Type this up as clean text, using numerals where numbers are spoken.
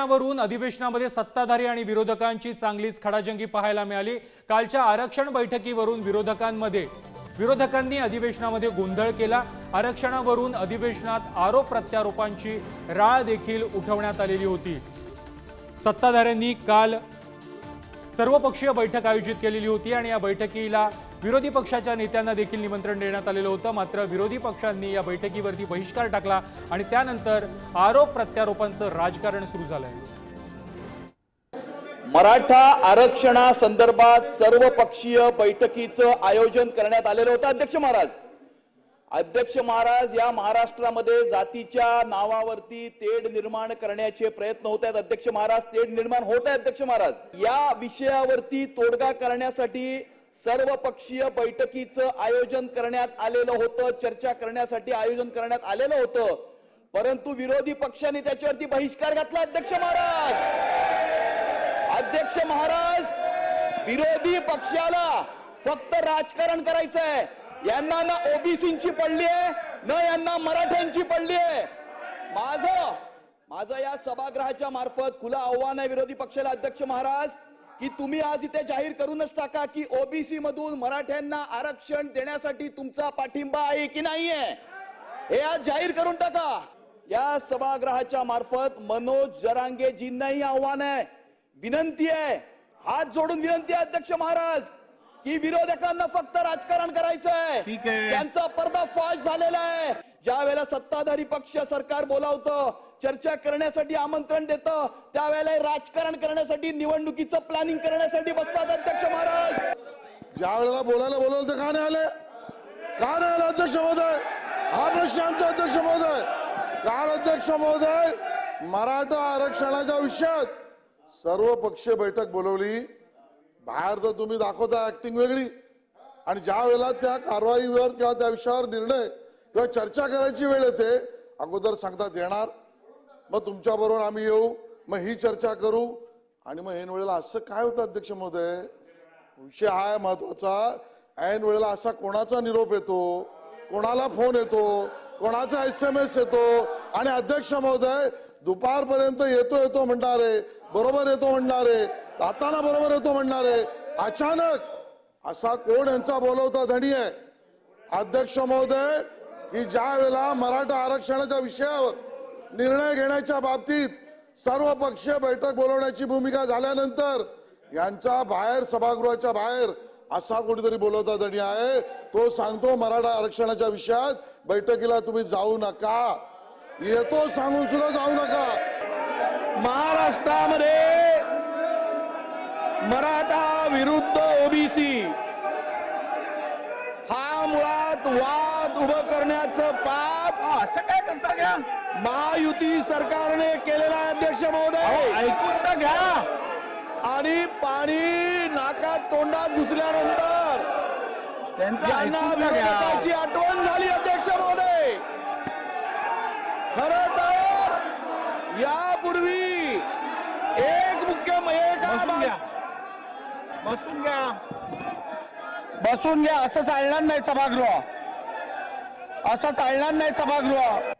आरक्षणावरून अधिवेशनामध्ये सत्ताधारी आणि विरोधकांची चांगलीच खडाजंगी पाहायला मिळाली। कालच्या आरक्षण बैठकीवरून विरोधकांनी अधिवेशनामध्ये गोंधळ केला। आरक्षणावरून अधिवेशनात आरोप प्रत्यारोपांची राळ देखील उठवण्यात आलेली होती। सत्ताधाऱ्यांनी काल सर्वपक्षीय बैठक आयोजित केलेली होती आणि या बैठकीला विरोधी पक्षाच्या नेत्यांना देखील निमंत्रण देण्यात आलेलं होतं। मात्र विरोधी पक्षांनी या बैठकीवरती बहिष्कार टाकला आणि त्यानंतर आरोप प्रत्यारोपांचं राजकारण सुरू झालंय। मराठा आरक्षणासंदर्भात सर्वपक्षीय बैठकीचं आयोजन करण्यात आलेलं होतं। अध्यक्ष महाराज या महाराष्ट्रामध्ये जातीच्या नावावरती तेढ निर्माण करण्याचे प्रयत्न होत आहेत। अध्यक्ष महाराज, तेढ निर्माण होत आहे। अध्यक्ष महाराज, या विषयावरती तोडगा करण्यासाठी सर्वपक्षीय बैठकीचं आयोजन करण्यात आलेलं होतं, चर्चा करण्यासाठी आयोजन करण्यात आलेलं होतं, परंतु विरोधी पक्षाने त्याच्यावरती बहिष्कार घातला। अध्यक्ष महाराज, विरोधी पक्षाला फक्त राजकारण करायचं आहे। यांना ना ओबीसींची पडली आहे, न यांना मराठ्यांची पडली आहे। माझं या सभागृहाच्या मार्फत खुलं आव्हान आहे विरोधी पक्षाला, अध्यक्ष महाराज, की तुम्ही आज इथे जाहीर करूनच टाका की ओबीसी मधून मराठ्यांना आरक्षण देण्यासाठी तुमचा पाठिंबा आहे की नाहीये, हे आज जाहीर करून टाका। या सभागृहाच्या मार्फत मनोज जरांगेजींनाही आव्हान आहे, विनंती आहे, हात जोडून विनंती आहे अध्यक्ष महाराज, की विरोधकांना फक्त राजकारण करायचं आहे। त्यांचा पर्दाफाश झालेला आहे। ज्या वेळेला सत्ताधारी पक्ष सरकार बोलावतं, चर्चा करण्यासाठी आमंत्रण देतं, त्यावेळेला राजकारण करण्यासाठी, निवडणुकीचं प्लॅनिंग करण्यासाठी बसतात। अध्यक्ष महाराज, ज्या वेळेला बोलायला बोलवलं तर का नाही आले? अध्यक्ष महोदय, हा प्रश्न आमचा अध्यक्ष महोदय। काल अध्यक्ष महोदय मराठा आरक्षणाच्या विषयात सर्वपक्षीय बैठक बोलवली, बाहेर तर तुम्ही दाखवता ऍक्टिंग वेगळी, आणि ज्या वेळेला त्या कारवाईवर किंवा त्या विषयावर निर्णय किंवा चर्चा करायची वेळ येते, अगोदर सांगतात येणार, मग तुमच्या बरोबर आम्ही येऊ, मग ही चर्चा करू, आणि मग ऐन वेळेला असं काय होतं अध्यक्ष महोदय? विषय हा महत्वाचा, ऐन वेळेला असा कोणाचा निरोप येतो, कोणाला फोन येतो, कोणाचा SMS येतो, आणि अध्यक्ष महोदय दुपारपर्यंत येतो म्हणणारे, बरोबर येतो म्हणणारे, जाताना बरोबर येतो म्हणणारे, अचानक असा कोण यांचा बोलवता धनी आहे अध्यक्ष महोदय, की ज्या वेळेला मराठा आरक्षणाच्या विषयावर निर्णय घेण्याच्या बाबतीत सर्वपक्षीय बैठक बोलवण्याची भूमिका झाल्यानंतर यांचा बाहेर सभागृहाच्या बाहेर असा कोणीतरी बोलवता धनी आहे, तो सांगतो मराठा आरक्षणाच्या विषयात बैठकीला तुम्ही जाऊ नका, येतो सांगून सुद्धा जाऊ नका। महाराष्ट्रामध्ये मराठा विरुद्ध ओबीसी हा मुळात वाद उभं करण्याचं पाप असं काय करता घ्या महायुती सरकारने केलेला आहे। अध्यक्ष महोदय, ऐकून तर घ्या, आणि पाणी नाकात तोंडात घुसल्यानंतर त्यांना विरोधकाची आठवण झाली। अध्यक्ष महोदय, खरं तर यापूर्वी एक बसून घ्या, असं चालणार नाही सभागृह, असं चालणार नाही सभागृह।